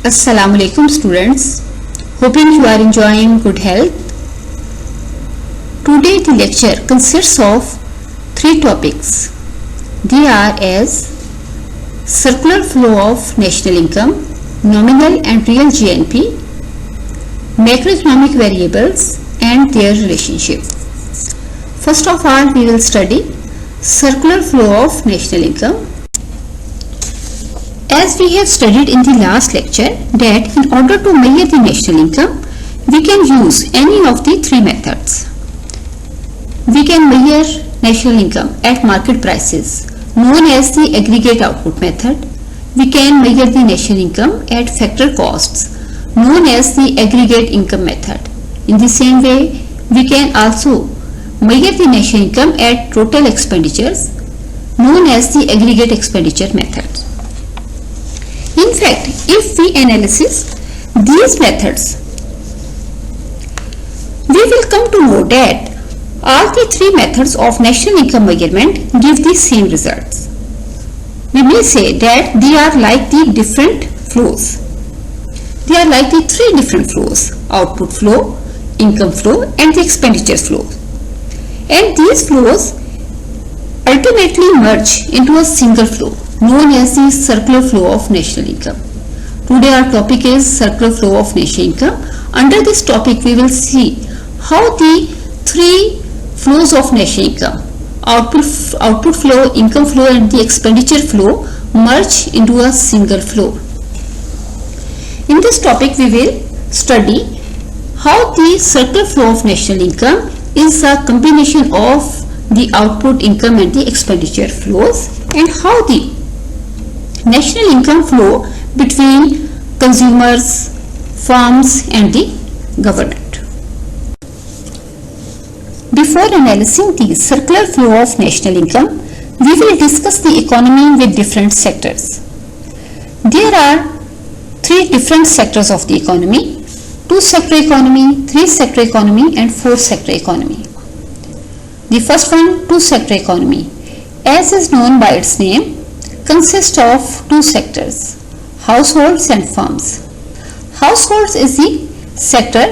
Assalamualaikum students, hoping you are enjoying good health. Today the lecture consists of three topics. They are as circular flow of national income, nominal and real GNP, macroeconomic variables and their relationship. First of all, we will study circular flow of national income. As we have studied in the last lecture that in order to measure the national income, we can use any of the three methods. We can measure national income at market prices, known as the aggregate output method. We can measure the national income at factor costs, known as the aggregate income method. In the same way, we can also measure the national income at total expenditures, known as the aggregate expenditure method. In fact, if we analyze these methods, we will come to know that all the three methods of national income measurement give the same results. We may say that they are like the different flows. They are like the three different flows: output flow, income flow and the expenditure flow. And these flows ultimately merge into a single flow known as the circular flow of national income. Today our topic is circular flow of national income. Under this topic we will see how the three flows of national income, output flow, income flow and the expenditure flow, merge into a single flow. In this topic we will study how the circular flow of national income is a combination of the output, income and the expenditure flows, and how the national income flow between consumers, firms and the government. Before analyzing the circular flow of national income, we will discuss the economy with different sectors. There are three different sectors of the economy: 2-sector economy, 3-sector economy and 4-sector economy. The first one, 2-sector economy, as is known by its name, consists of two sectors: households and firms. Households is the sector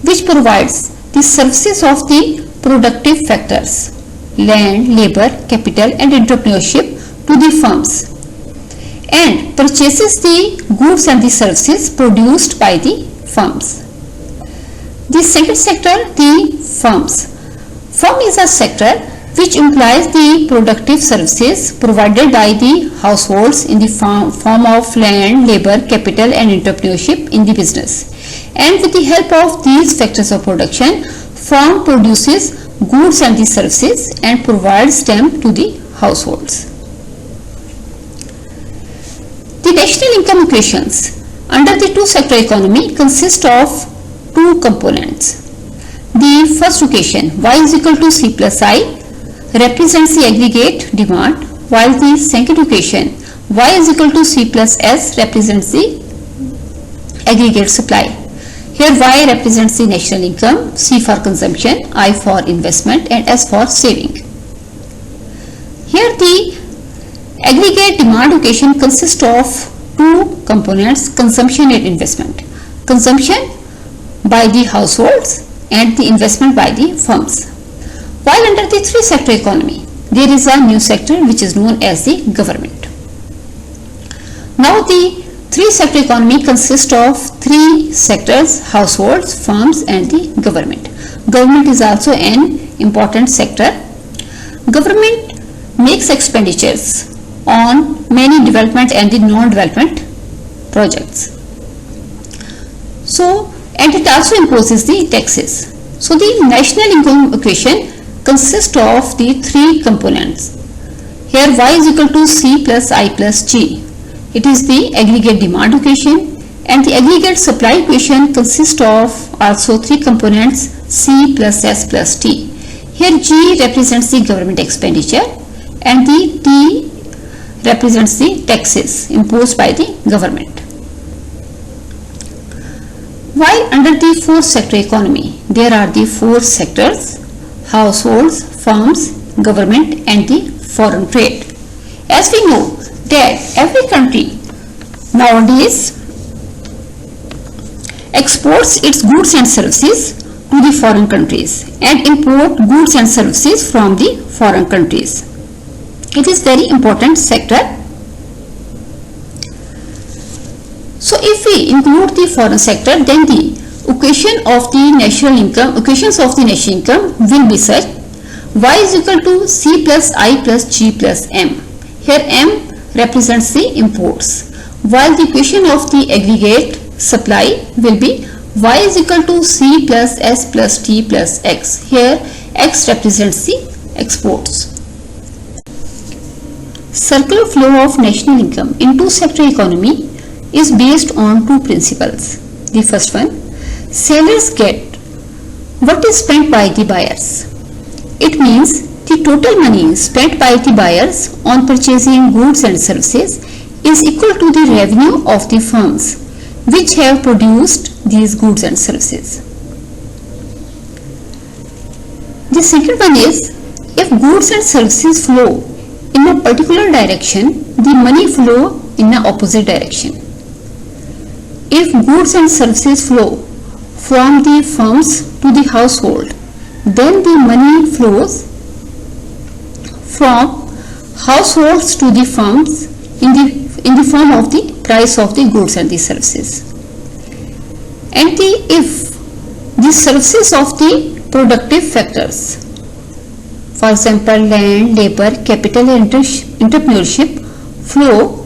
which provides the services of the productive factors, land, labor, capital and entrepreneurship to the firms, and purchases the goods and the services produced by the firms. The second sector, the firms. Firm is a sector which implies the productive services provided by the households in the form of land, labor, capital and entrepreneurship in the business. And with the help of these factors of production, firm produces goods and the services and provides them to the households. The national income equations under the 2-sector economy consist of two components. The first equation, y is equal to c plus I, represents the aggregate demand, while the second equation, y is equal to c plus s, represents the aggregate supply. Here y represents the national income, c for consumption, I for investment and s for saving. Here the aggregate demand equation consists of two components: consumption and investment. Consumption by the households and the investment by the firms. While under the 3-sector economy, there is a new sector which is known as the government. Now the 3-sector economy consists of three sectors: households, firms and the government. Government is also an important sector. Government makes expenditures on many development and the non-development projects. And it also imposes the taxes. So the national income equation consists of the three components. Here y is equal to c plus I plus g. It is the aggregate demand equation, and the aggregate supply equation consists of also three components: c plus s plus t. Here g represents the government expenditure and the t represents the taxes imposed by the government. While under the 4-sector economy, there are the 4 sectors: households, firms, government and the foreign trade. As we know that every country nowadays exports its goods and services to the foreign countries and import goods and services from the foreign countries. It is very important sector. So if we include the foreign sector, then the occasions of the national income will be such: y is equal to c plus I plus g plus m. Here m represents the imports, while the equation of the aggregate supply will be y is equal to c plus s plus t plus x. Here x represents the exports. Circular flow of national income in two-sector economy is based on two principles. The first one, sellers get what is spent by the buyers. It means the total money spent by the buyers on purchasing goods and services is equal to the revenue of the firms which have produced these goods and services. The second one is, if goods and services flow in a particular direction, the money flow in the opposite direction. If goods and services flow from the firms to the household, then the money flows from households to the firms in the form of the price of the goods and the services. And if the services of the productive factors, for example land, labor, capital and entrepreneurship, flow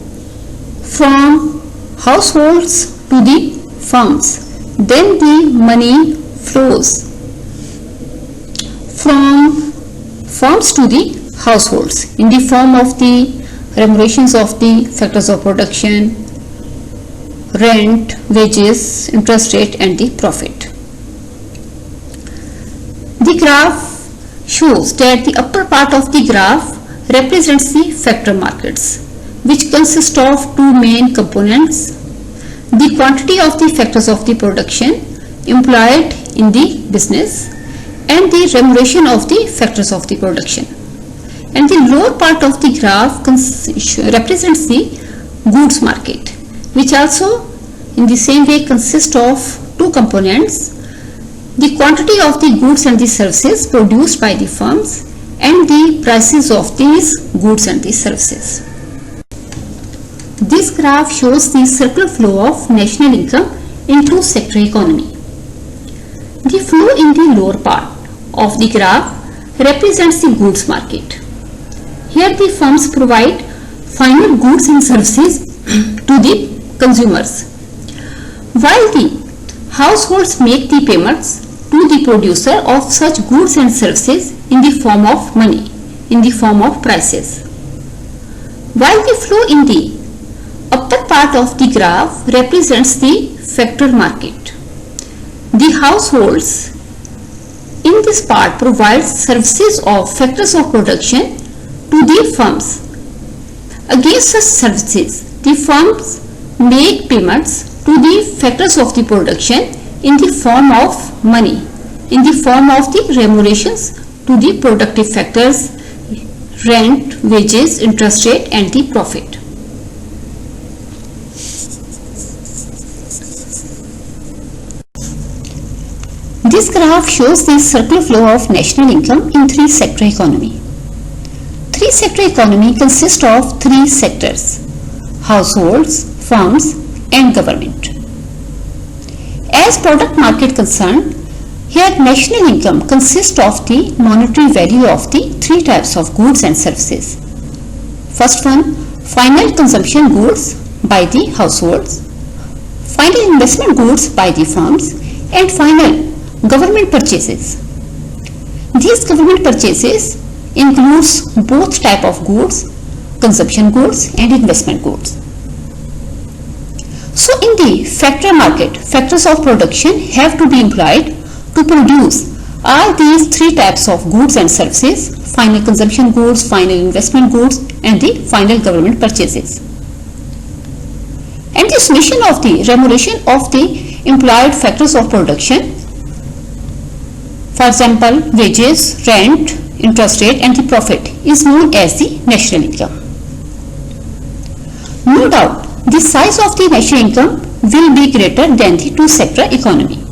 from households to the firms, then the money flows from firms to the households in the form of the remunerations of the factors of production, rent, wages, interest rate and the profit. The graph shows that the upper part of the graph represents the factor markets, which consist of two main components: the quantity of the factors of the production employed in the business and the remuneration of the factors of the production. And the lower part of the graph represents the goods market, which also in the same way consists of two components: the quantity of the goods and the services produced by the firms and the prices of these goods and the services. This graph shows the circular flow of national income in two-sector economy. The flow in the lower part of the graph represents the goods market. Here the firms provide final goods and services to the consumers, while the households make the payments to the producer of such goods and services in the form of money, in the form of prices. While the flow in the upper part of the graph represents the factor market. The households in this part provide services of factors of production to the firms. Against such services, the firms make payments to the factors of the production in the form of money, in the form of the remunerations to the productive factors, rent, wages, interest rate and the profit. This graph shows the circular flow of national income in three-sector economy. Three-sector economy consists of three sectors: households, firms and government. As product market concerned, here national income consists of the monetary value of the three types of goods and services. First one, final consumption goods by the households, final investment goods by the firms and final government purchases. These government purchases includes both type of goods, consumption goods and investment goods. So in the factor market, factors of production have to be employed to produce all these three types of goods and services: final consumption goods, final investment goods and the final government purchases. And the summation of the remuneration of the employed factors of production, for example wages, rent, interest rate and the profit, is known as the national income. No doubt, the size of the national income will be greater than the two-sector economy.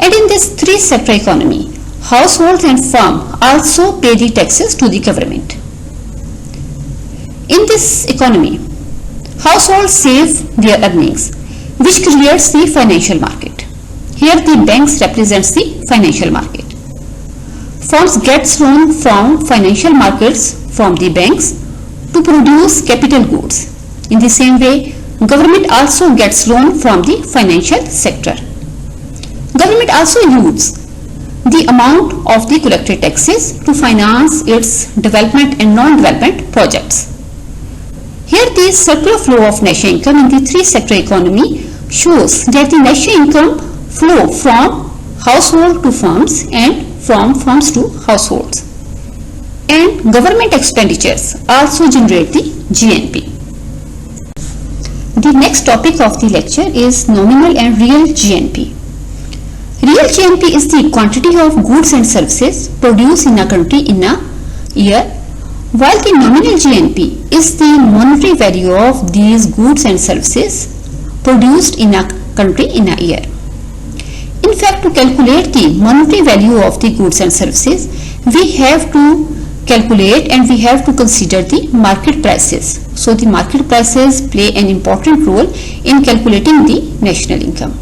And in this three-sector economy, households and firms also pay the taxes to the government. In this economy, households save their earnings, which creates the financial market. Here the banks represents the financial market. Firms gets loan from financial markets from the banks to produce capital goods. In the same way, government also gets loan from the financial sector. Government also uses the amount of the collected taxes to finance its development and non-development projects. Here the circular flow of national income in the three-sector economy shows that the national income flow from household to firms and from firms to households. And government expenditures also generate the GNP. The next topic of the lecture is nominal and real GNP. Real GNP is the quantity of goods and services produced in a country in a year, while the nominal GNP is the monetary value of these goods and services produced in a country in a year. In fact, to calculate the monetary value of the goods and services, we have to calculate and we have to consider the market prices. So the market prices play an important role in calculating the national income.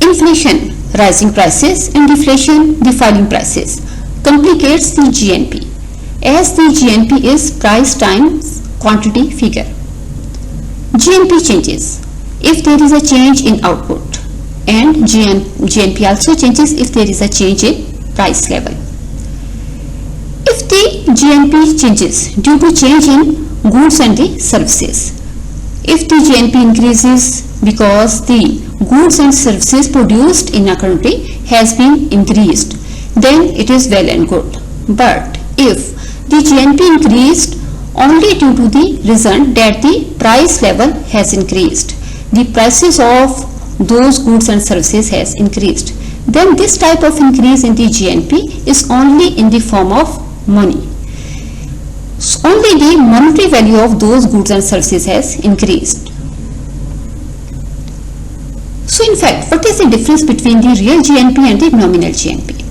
Inflation, rising prices, and deflation, the falling prices, complicates the GNP, as the GNP is price times quantity figure. GNP changes if there is a change in output, and GNP also changes if there is a change in price level. If the GNP changes due to change in goods and the services, if the GNP increases because the goods and services produced in a country has been increased, then it is well and good. But if the GNP increased only due to the reason that the price level has increased, the prices of those goods and services has increased, then this type of increase in the GNP is only in the form of money. So only the monetary value of those goods and services has increased. So in fact, what is the difference between the real GNP and the nominal GNP?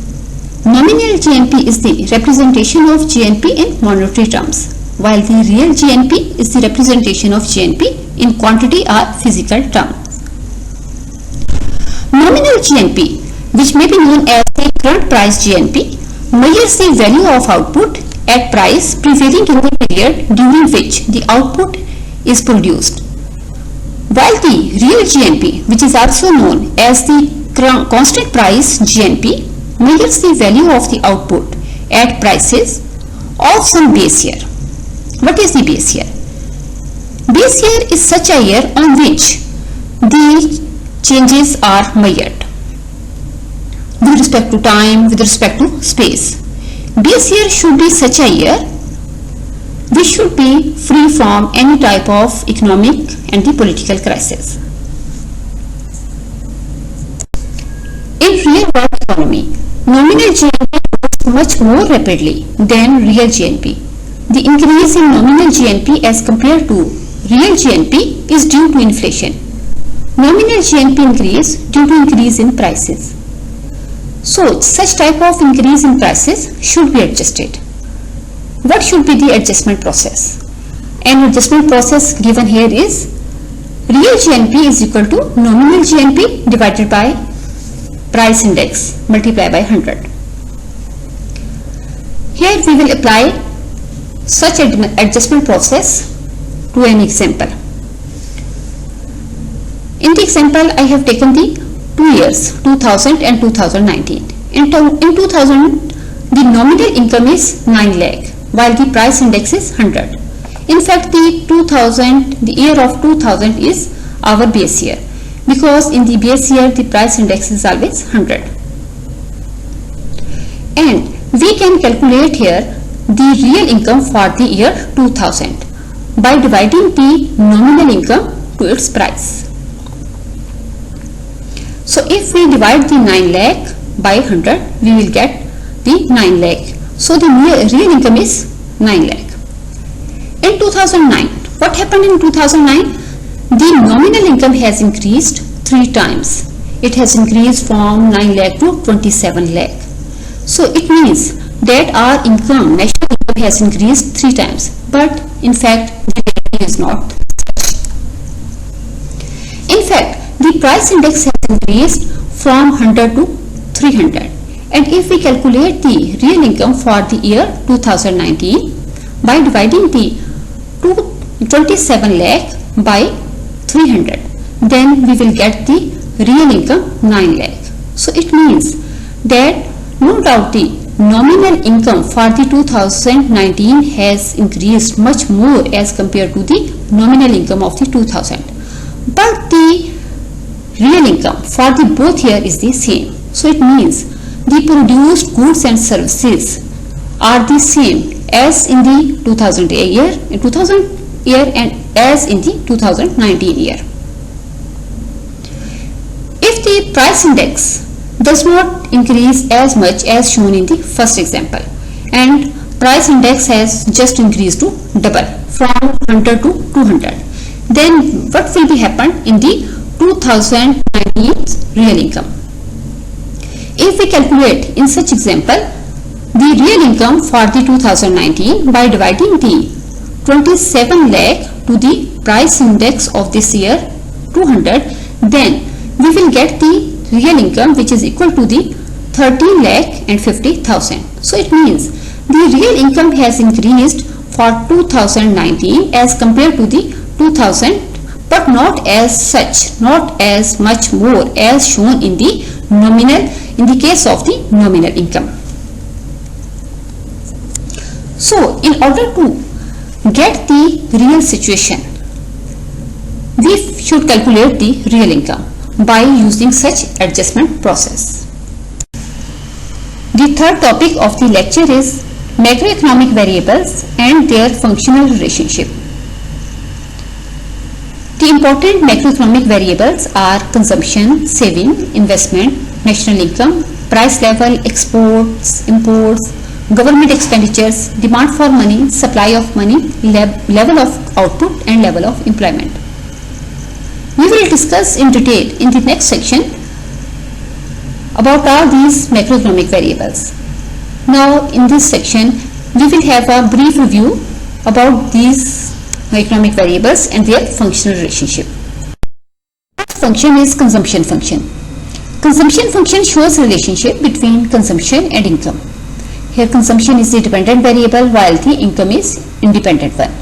Nominal GNP is the representation of GNP in monetary terms, while the real GNP is the representation of GNP in quantity or physical terms. Nominal GNP, which may be known as the current price GNP, measures the value of output at price prevailing in the period during which the output is produced, while the real GNP, which is also known as the constant price GNP, measures the value of the output at prices of some base year. What is the base year? Base year is such a year on which the changes are measured with respect to time, with respect to space. Base year should be such a year which should be free from any type of economic and the political crisis. In real world economy, nominal GNP grows much more rapidly than real GNP. The increase in nominal GNP as compared to real GNP is due to inflation. Nominal GNP increase due to increase in prices. So, such type of increase in prices should be adjusted. What should be the adjustment process? An adjustment process given here is real GNP is equal to nominal GNP divided by price index multiplied by 100. Here we will apply such adjustment process to an example. In the example, I have taken the 2 years 2000 and 2019. In 2000, the nominal income is 9 lakh while the price index is 100. In fact, the year of 2000 is our base year, because in the base year the price index is always 100. And we can calculate here the real income for the year 2000 by dividing the nominal income to its price. So if we divide the 9 lakh by 100, we will get the 9 lakh. So the real income is 9 lakh. In 2009, what happened in 2009? the nominal income has increased 3 times. It has increased from 9 lakh to 27 lakh. So it means that our income, national income, has increased 3 times, but in fact the reality is not. In fact, the price index has increased from 100 to 300, and if we calculate the real income for the year 2019 by dividing the 27 lakh by 300, then we will get the real income 9 lakh. So it means that no doubt the nominal income for the 2019 has increased much more as compared to the nominal income of the 2000, but the real income for the both year is the same. So it means the produced goods and services are the same as in the 2000 year and as in the 2019 year. If the price index does not increase as much as shown in the first example, and price index has just increased to double from 100 to 200, then what will be happen in the 2019 real income? If we calculate in such example the real income for the 2019 by dividing the 27 lakh to the price index of this year 200, then we will get the real income which is equal to the 13 lakh and 50,000. So it means the real income has increased for 2019 as compared to the 2000, but not as such, not as much more as shown in the nominal, in the case of the nominal income. So in order to get the real situation, we should calculate the real income by using such adjustment process. The third topic of the lecture is macroeconomic variables and their functional relationship. The important macroeconomic variables are consumption, saving, investment, national income, price level, exports, imports, government expenditures, demand for money, supply of money, level of output and level of employment. We will discuss in detail in the next section about all these macroeconomic variables. Now in this section we will have a brief review about these economic variables and their functional relationship. First function is consumption function. Consumption function shows relationship between consumption and income. Here consumption is the dependent variable while the income is independent one.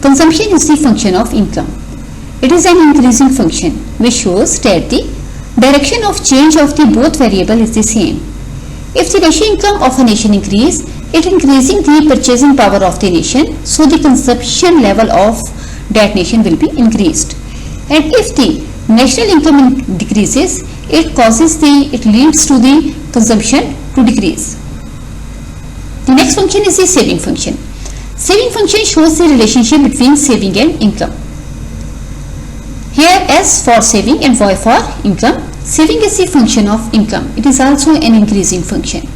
Consumption is the function of income. It is an increasing function which shows that the direction of change of the both variable is the same. If the national income of a nation increase, it increasing the purchasing power of the nation, so the consumption level of that nation will be increased. And if the national income decreases, it leads to the consumption to decrease. The next function is the saving function. Saving function shows the relationship between saving and income. Here S for saving and Y for income. Saving is the function of income. It is also an increasing function.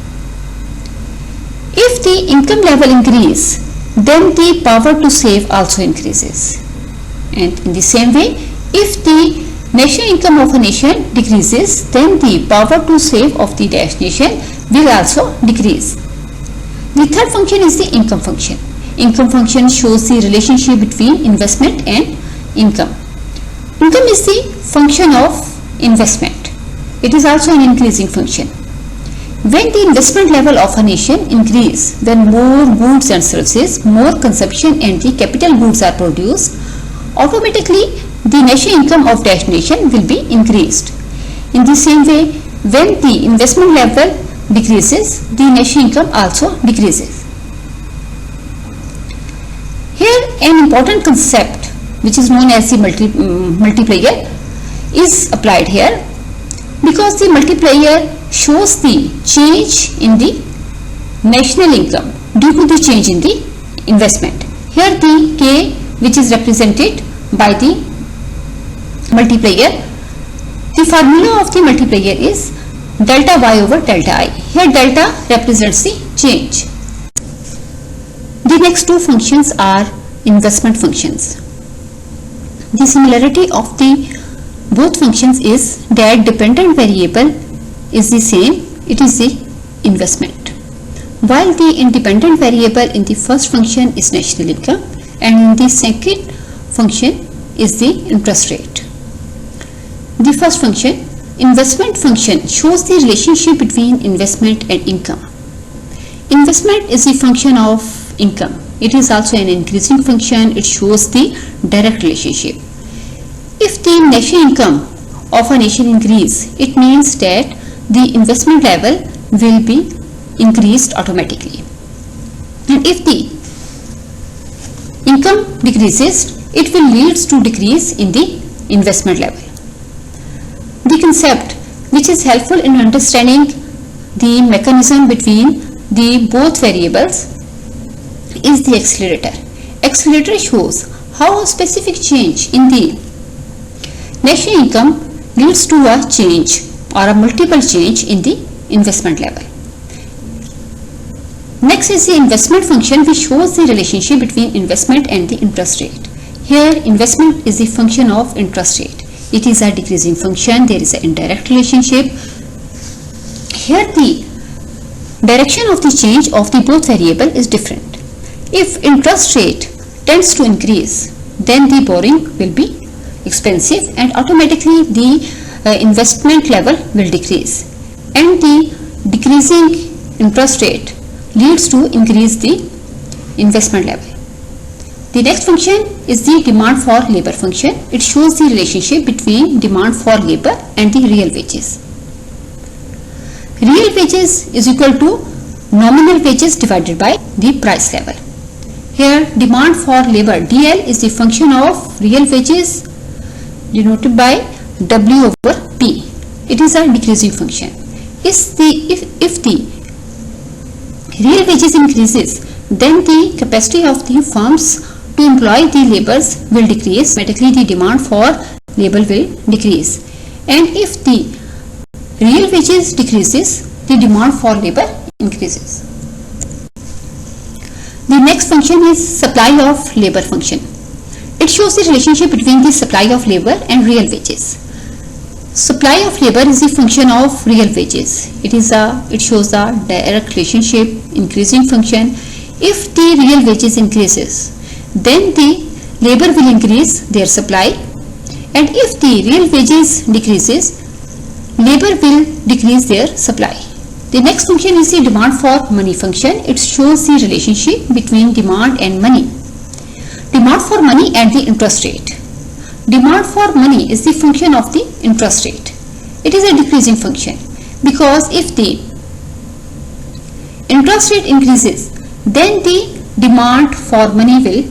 If the income level increase, then the power to save also increases. And in the same way, if the national income of a nation decreases, then the power to save of the nation will also decrease. The third function is the income function. Income function shows the relationship between investment and income. Income is the function of investment. It is also an increasing function. When the investment level of a nation increase, then more goods and services, more consumption and the capital goods are produced, automatically the national income of that nation will be increased. In the same way, when the investment level decreases, the national income also decreases. Here an important concept which is known as the multiplier is applied here, because the multiplier shows the change in the national income due to the change in the investment. Here the K, which is represented by the multiplier, the formula of the multiplier is delta Y over delta I. Here delta represents the change. The next two functions are investment functions. The similarity of the both functions is that dependent variable is the same, it is the investment, while the independent variable in the first function is national income and in the second function is the interest rate. The first function, investment function, shows the relationship between investment and income. Investment is the function of income. It is also an increasing function. It shows the direct relationship. If the national income of a nation increase, it means that the investment level will be increased automatically. And if the income decreases, it will lead to decrease in the investment level. The concept which is helpful in understanding the mechanism between the both variables is the accelerator. Accelerator shows how a specific change in the national income leads to a change or a multiple change in the investment level. Next is the investment function, which shows the relationship between investment and the interest rate. Here investment is the function of interest rate. It is a decreasing function. There is an indirect relationship. Here the direction of the change of the both variable is different. If interest rate tends to increase, then the borrowing will be expensive and automatically the investment level will decrease, and the decreasing interest rate leads to increase the investment level. The next function is the demand for labor function. It shows the relationship between demand for labor and the real wages. Real wages is equal to nominal wages divided by the price level. Here demand for labor, DL, is the function of real wages denoted by W over P. It is a decreasing function. If the real wages increases, then the capacity of the firms to employ the laborers will decrease. Automatically the demand for labor will decrease. And if the real wages decreases, the demand for labor increases. The next function is supply of labor function. It shows the relationship between the supply of labor and real wages. Supply of labor is the function of real wages. It shows a direct relationship, increasing function. If the real wages increases, then the labor will increase their supply, and if the real wages decreases, labor will decrease their supply. The next function is the demand for money function. It shows the relationship between demand and money. Demand for money and the interest rate. Demand for money is the function of the interest rate. It is a decreasing function because if the interest rate increases, then the demand for money will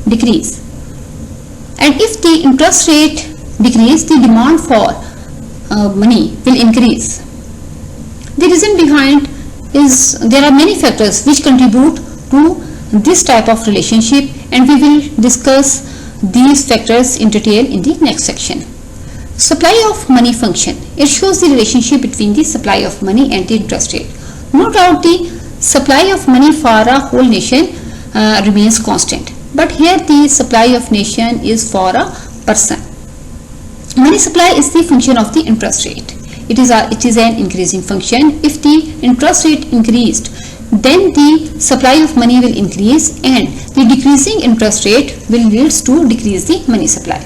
decrease, and if the interest rate decreases, the demand for money will increase. The reason behind is there are many factors which contribute to this type of relationship, and we will discuss these factors in detail in the next section. Supply of money function. It shows the relationship between the supply of money and the interest rate. No doubt the supply of money for a whole nation remains constant, but here the supply of nation is for a person. Money supply is the function of the interest rate. It is an increasing function. If the interest rate increased, then the supply of money will increase, and the decreasing interest rate will lead to decrease the money supply.